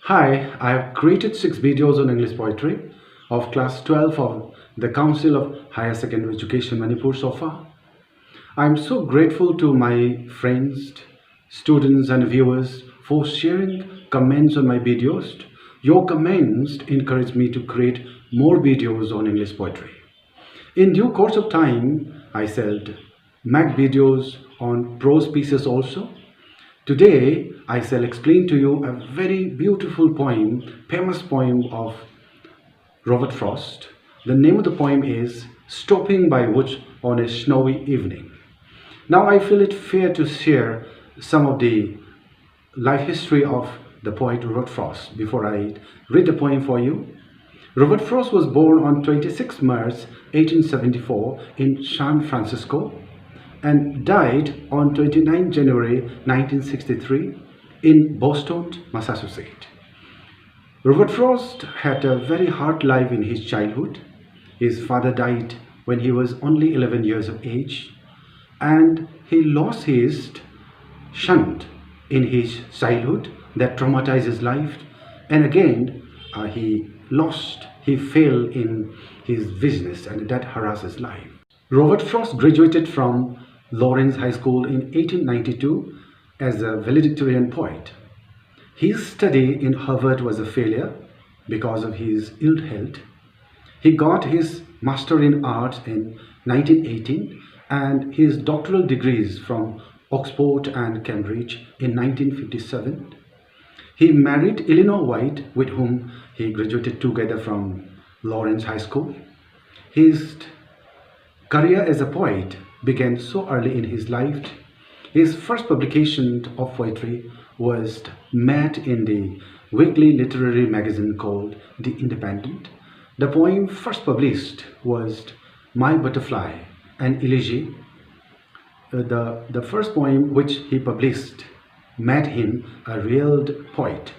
Hi, I have created 6 videos on English poetry of class 12 of the Council of Higher Secondary Education Manipur so far. I am so grateful to my friends, students and viewers for sharing comments on my videos. Your comments encourage me to create more videos on English poetry. In due course of time, I shall make videos on prose pieces also. Today, I shall explain to you a very beautiful poem, famous poem of Robert Frost. The name of the poem is Stopping by Woods on a Snowy Evening. Now, I feel it fair to share some of the life history of the poet Robert Frost before I read the poem for you. Robert Frost was born on 26 March 1874 in San Francisco and died on 29 January 1963 in Boston, Massachusetts. Robert Frost had a very hard life in his childhood. His father died when he was only 11 years of age, and he lost his shunt in his childhood that traumatized his life, and again he failed in his business, and that harassed his life. Robert Frost graduated from Lawrence High School in 1892 as a valedictorian poet. His study in Harvard was a failure because of his ill health. He got his Master in Arts in 1918 and his doctoral degrees from Oxford and Cambridge in 1957. He married Eleanor White, with whom he graduated together from Lawrence High School. His career as a poet began so early in his life. His first publication of poetry was made in the weekly literary magazine called The Independent. The poem first published was My Butterfly, an elegy. The first poem which he published made him a real poet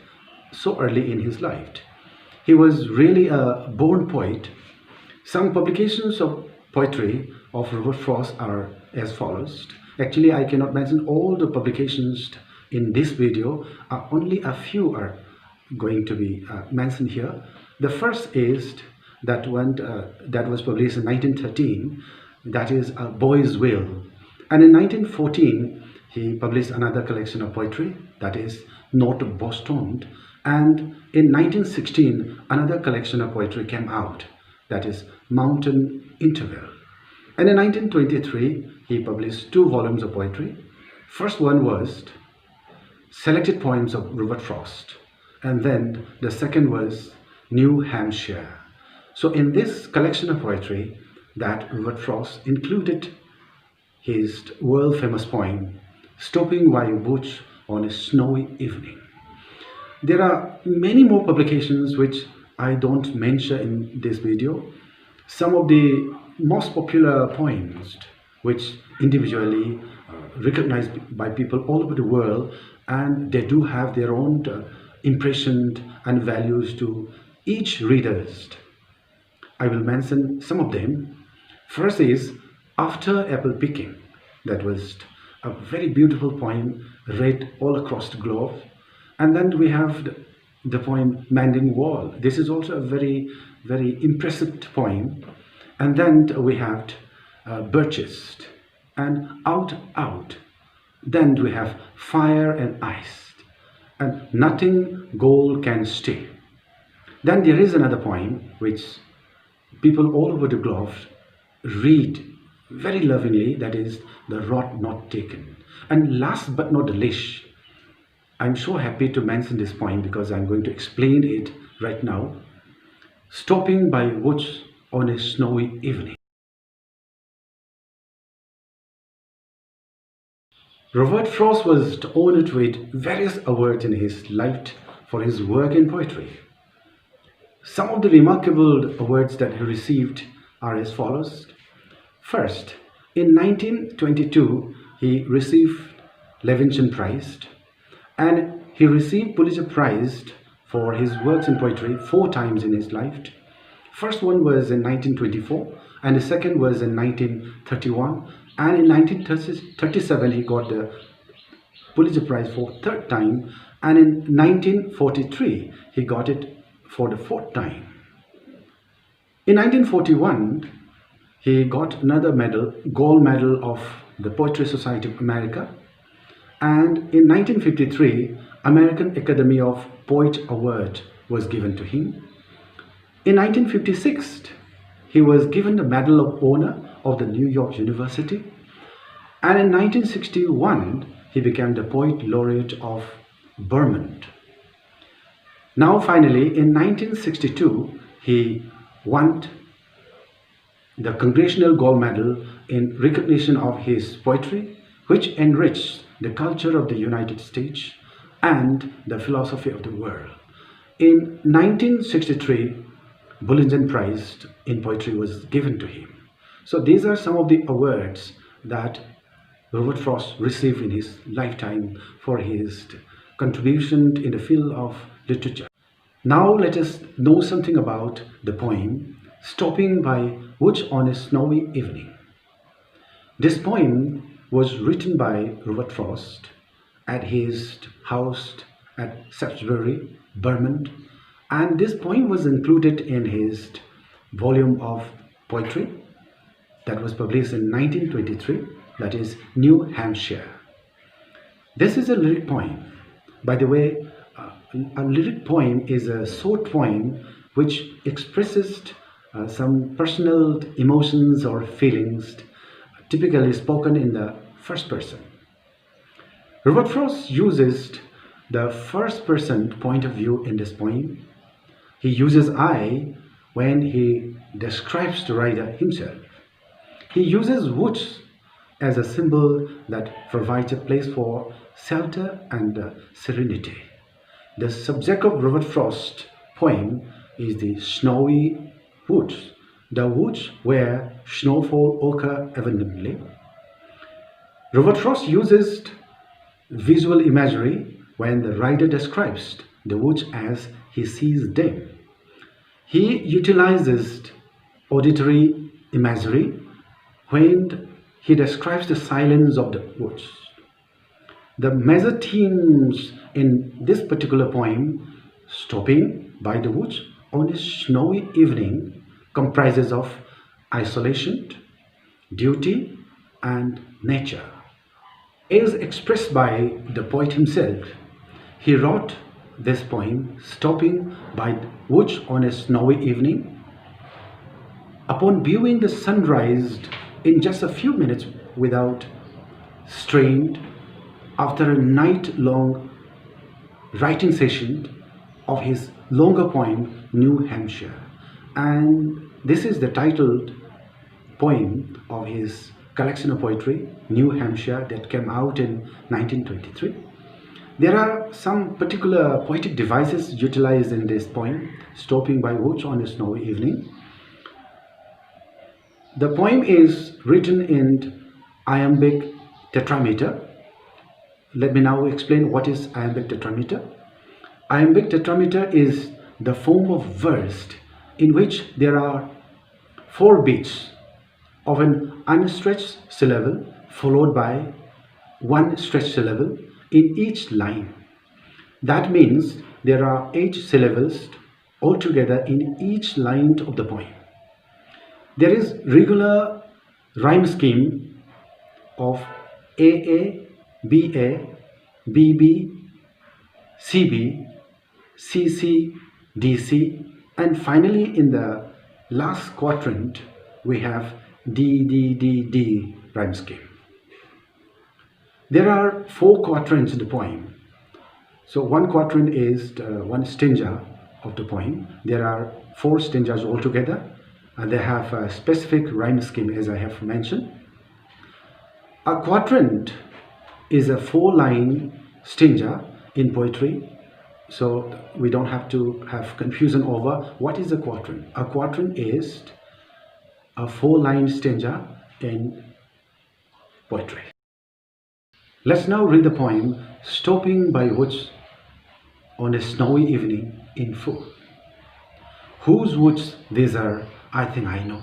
so early in his life. He was really a born poet. Some publications of poetry of Robert Frost are as follows. Actually, I cannot mention all the publications in this video. Only a few are going to be mentioned here. The first is that one that was published in 1913. That is A Boy's Will. And in 1914, he published another collection of poetry, that is Not Boston. And in 1916, another collection of poetry came out, that is Mountain Interval. And in 1923, he published 2 volumes of poetry. First one was Selected Poems of Robert Frost, and then the second was New Hampshire. So in this collection of poetry that Robert Frost included his world famous poem Stopping by Woods on a Snowy Evening. There are many more publications which I don't mention in this video. Some of the most popular poems which individually recognized by people all over the world, and they do have their own impression and values to each readers. I will mention some of them. First is After Apple Picking. That was a very beautiful poem read all across the globe. And then we have the poem Mending Wall. This is also a very, very impressive poem. And then we have Birches and Out. Then we have Fire and Ice and Nothing Gold Can Stay. Then there is another poem which people all over the globe read very lovingly, that is The Road Not Taken. And last but not the least, I'm so happy to mention this poem because I'm going to explain it right now. Stopping by Woods on a Snowy Evening. Robert Frost was honored with various awards in his life for his work in poetry. Some of the remarkable awards that he received are as follows. First, in 1922, he received Levinson Prize, and he received Pulitzer Prize for his works in poetry 4 times in his life. First one was in 1924, and the second was in 1931, and in 1937 he got the Pulitzer Prize for third time, and in 1943 he got it for the fourth time. In 1941 he got another medal, gold medal of the Poetry Society of America, and in 1953 American Academy of Poet Award was given to him. In 1956 he was given the Medal of Honor of the New York University, and in 1961 he became the Poet Laureate of Vermont. Now finally in 1962 he won the Congressional Gold Medal in recognition of his poetry, which enriched the culture of the United States and the philosophy of the world. In 1963, Pulitzer Prize in Poetry was given to him. So these are some of the awards that Robert Frost received in his lifetime for his contribution in the field of literature. Now let us know something about the poem Stopping by Woods on a Snowy Evening. This poem was written by Robert Frost at his house at Salisbury, Vermont, and this poem was included in his volume of poetry that was published in 1923, that is New Hampshire. This is a lyric poem. By the way, a lyric poem is a short poem which expresses some personal emotions or feelings, typically spoken in the first person. Robert Frost uses the first person point of view in this poem. He uses I when he describes the writer himself. He uses woods as a symbol that provides a place for shelter and serenity. The subject of Robert Frost's poem is the snowy woods, the woods where snowfall occur abundantly. Robert Frost uses visual imagery when the writer describes the woods as he sees them. He utilizes auditory imagery when he describes the silence of the woods. The major themes in this particular poem, Stopping by the Woods on a Snowy Evening, comprises of isolation, duty, and nature. As expressed by the poet himself, he wrote this poem, Stopping by the Woods on a Snowy Evening, upon viewing the sunrise in just a few minutes without strain, after a night-long writing session of his longer poem, New Hampshire. And this is the titled poem of his collection of poetry, New Hampshire, that came out in 1923. There are some particular poetic devices utilized in this poem, Stopping by Woods on a Snowy Evening. The poem is written in iambic tetrameter. Let me now explain what is iambic tetrameter. Iambic tetrameter is the form of verse in which there are 4 beats of an unstretched syllable followed by 1 stretched syllable in each line. That means there are 8 syllables altogether in each line of the poem. There is regular rhyme scheme of AA, BA, BB, CB, CC, DC, and finally in the last quadrant we have D rhyme scheme. There are 4 quadrants in the poem. So one quadrant is one stanza of the poem. There are 4 stanzas altogether, and they have a specific rhyme scheme, as I have mentioned. A quadrant is a 4-line stanza in poetry, so we don't have to have confusion over what is a quadrant. A quadrant is a 4-line stanza in poetry. Let's now read the poem Stopping by Woods on a Snowy Evening in full. Whose woods these are, I think I know.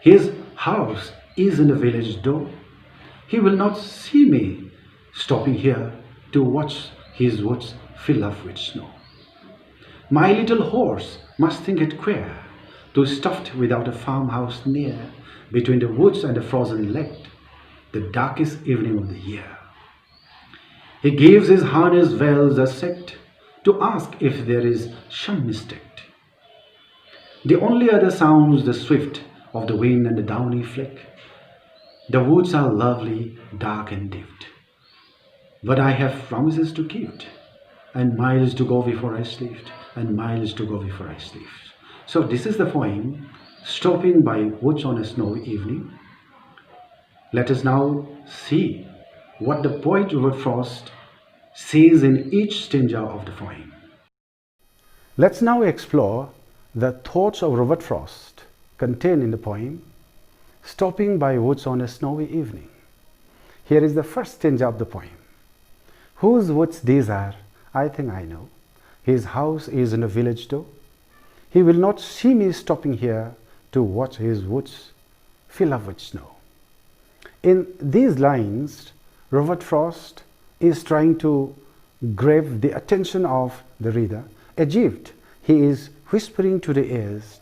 His house is in the village door. He will not see me stopping here to watch his woods fill up with snow. My little horse must think it queer to stuffed without a farmhouse near, between the woods and the frozen lake, the darkest evening of the year. He gives his harness bells a set to ask if there is some mistake. The only other sounds the swift of the wind and the downy fleck. The woods are lovely, dark and deep, but I have promises to keep, and miles to go before I sleep, and miles to go before I sleep. So this is the poem, Stopping by Woods on a Snowy Evening. Let us now see what the poet Robert Frost says in each stanza of the poem. Let's now explore the thoughts of Robert Frost contained in the poem, Stopping by Woods on a Snowy Evening. Here is the first stanza of the poem. Whose woods these are, I think I know. His house is in a village though. He will not see me stopping here to watch his woods fill up with snow. In these lines, Robert Frost is trying to grab the attention of the reader, as if he is whispering to the ears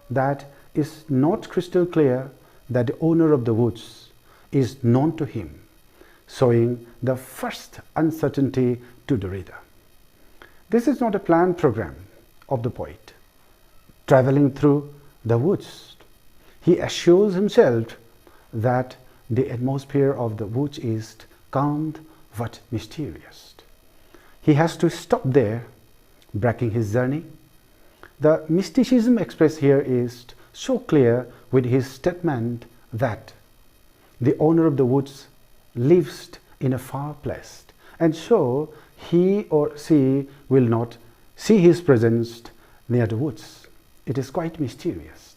that is not crystal clear that the owner of the woods is known to him, showing the first uncertainty to the reader. This is not a planned program of the poet traveling through the woods. He assures himself that the atmosphere of the woods is calm but mysterious. He has to stop there, breaking his journey. The mysticism expressed here is so clear with his statement that the owner of the woods lives in a far place, and so he or she will not see his presence near the woods. It is quite mysterious.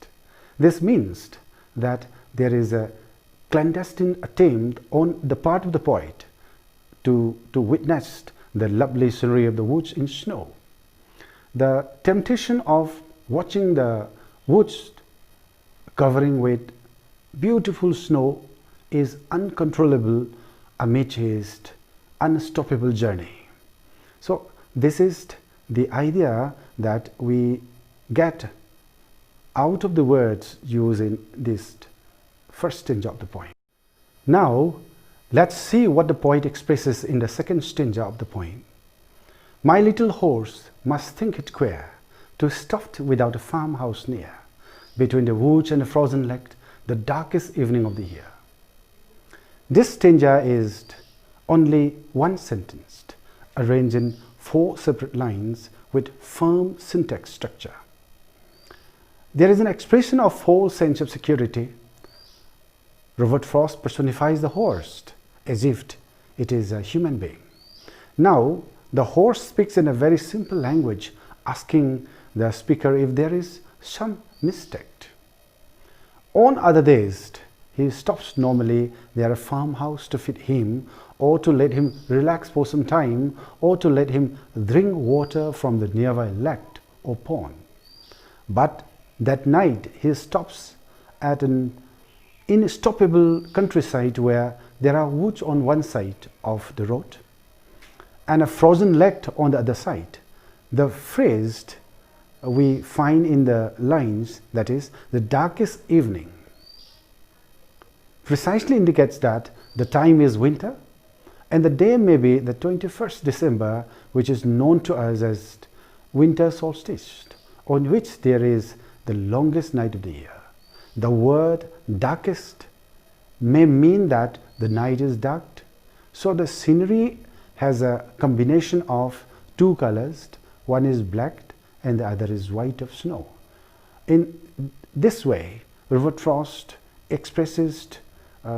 This means that there is a clandestine attempt on the part of the poet to witness the lovely scenery of the woods in snow. The temptation of watching the woods covering with beautiful snow is uncontrollable amid his unstoppable journey. So this is the idea that we get out of the words used in this first stanza of the poem. Now let's see what the poet expresses in the second stanza of the poem. My little horse must think it queer to stuffed without a farmhouse near, between the woods and the frozen lake, the darkest evening of the year. This stanza is only one sentence, arranged in 4 separate lines with firm syntax structure. There is an expression of false sense of security. Robert Frost personifies the horse as if it is a human being. Now, the horse speaks in a very simple language, asking the speaker if there is some mistake. On other days, he stops normally near a farmhouse to feed him, or to let him relax for some time, or to let him drink water from the nearby lake or pond. But that night he stops at an unstoppable countryside where there are woods on one side of the road and a frozen lake on the other side. The phrase we find in the lines, that is, the darkest evening, precisely indicates that the time is winter and the day may be the 21st December, which is known to us as winter solstice, on which there is the longest night of the year. The word darkest may mean that the night is dark. So the scenery has a combination of 2 colors. One is black and the other is white of snow. In this way, Robert Frost expresses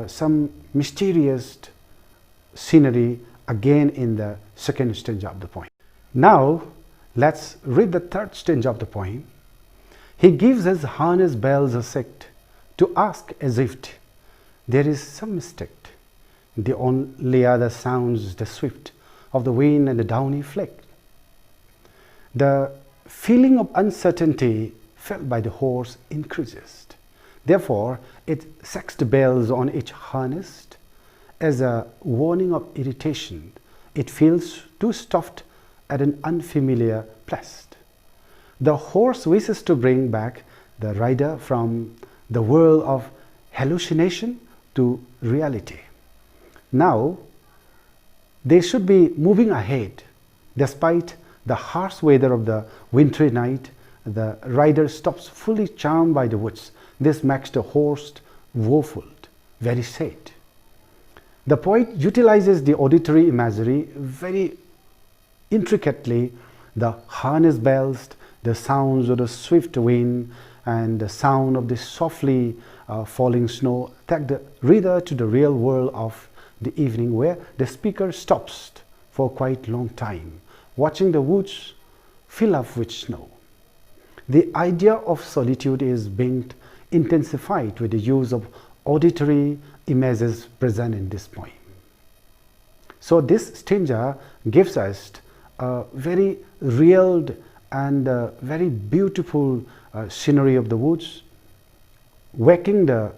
some mysterious scenery again in the second stanza of the poem. Now let's read the third stanza of the poem. He gives his harness bells a set to ask as if there is some mistake. The only other sounds the swift of the wind and the downy flake. The feeling of uncertainty felt by the horse increases. Therefore, it shakes the bells on each harness as a warning of irritation it feels too stuffed at an unfamiliar place. The horse wishes to bring back the rider from the world of hallucination to reality. Now, they should be moving ahead. Despite the harsh weather of the wintry night, the rider stops fully charmed by the woods. This makes the horse woeful, very sad. The poet utilizes the auditory imagery very intricately. The harness bells, the sounds of the swift wind, and the sound of the softly falling snow take the reader to the real world of the evening, where the speaker stops for quite a long time, watching the woods fill up with snow. The idea of solitude is being intensified with the use of auditory images present in this poem. So this stanza gives us a very real and very beautiful scenery of the woods, waking the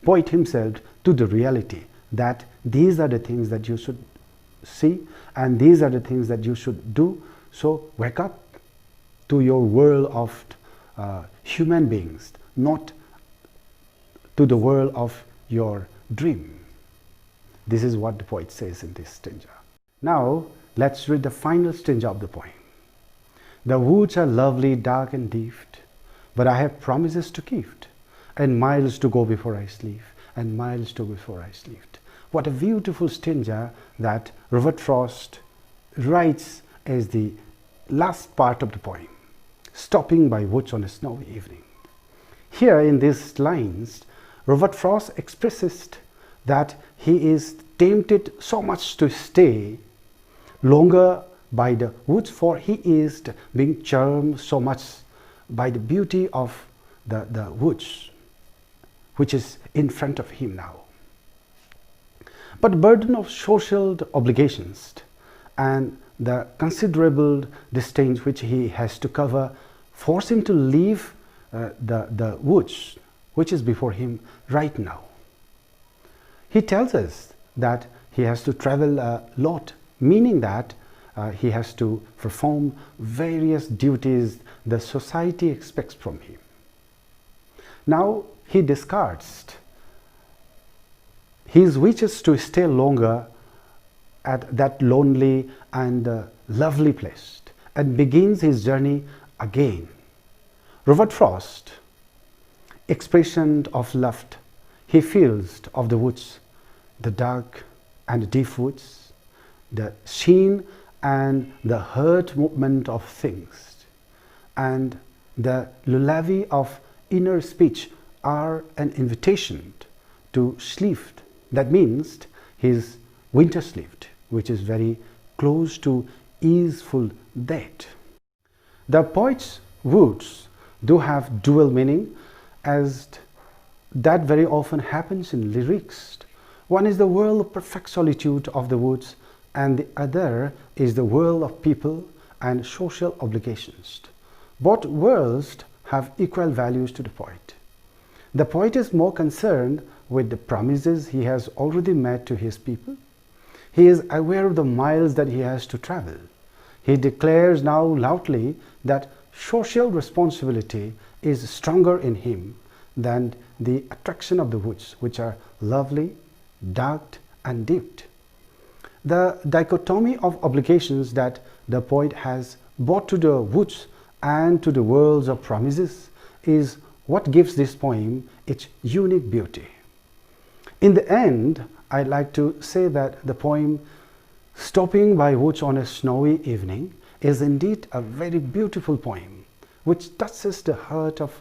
poet himself to the reality that these are the things that you should see and these are the things that you should do. So wake up to your world of human beings, not to the world of your dream. This is what the poet says in this stanza. Now let's read the final stanza of the poem. The woods are lovely, dark and deep, but I have promises to keep, and miles to go before I sleep, and miles to go before I sleep. What a beautiful stanza that Robert Frost writes as the last part of the poem, stopping by woods on a snowy evening. Here in these lines, Robert Frost expresses that he is tempted so much to stay longer by the woods, for he is being charmed so much by the beauty of the woods, which is in front of him now. But the burden of social obligations and the considerable distance which he has to cover force him to leave the woods which is before him right now. He tells us that he has to travel a lot, meaning that he has to perform various duties the society expects from him. Now he discards his wishes to stay longer at that lonely and lovely place and begins his journey again. Robert Frost, expression of love he feels of the woods, the dark and deep woods, the sheen and the hurt movement of things, and the lullaby of inner speech are an invitation to sleep. That means his winter sleep, which is very close to easeful death. The poet's words do have dual meaning, as that very often happens in lyrics. One is the world of perfect solitude of the woods, and the other is the world of people and social obligations. Both worlds have equal values to the poet. The poet is more concerned with the promises he has already made to his people. He is aware of the miles that he has to travel. He declares now loudly that social responsibility is stronger in him than the attraction of the woods, which are lovely, dark and deep. The dichotomy of obligations that the poet has both to the woods and to the worlds of promises is what gives this poem its unique beauty. In the end, I'd like to say that the poem Stopping by Woods on a Snowy Evening is indeed a very beautiful poem, which touches the heart of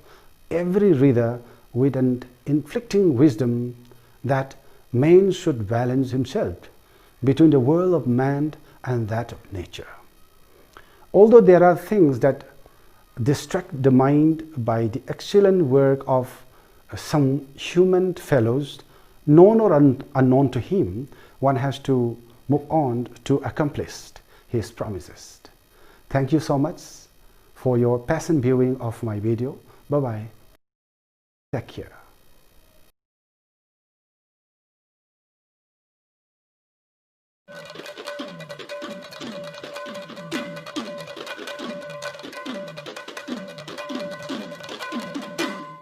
every reader with an inflicting wisdom that man should balance himself between the world of man and that of nature. Although there are things that distract the mind by the excellent work of some human fellows, known or unknown to him, one has to move on to accomplish his promises. Thank you so much for your patient viewing of my video. Bye-bye. Take care.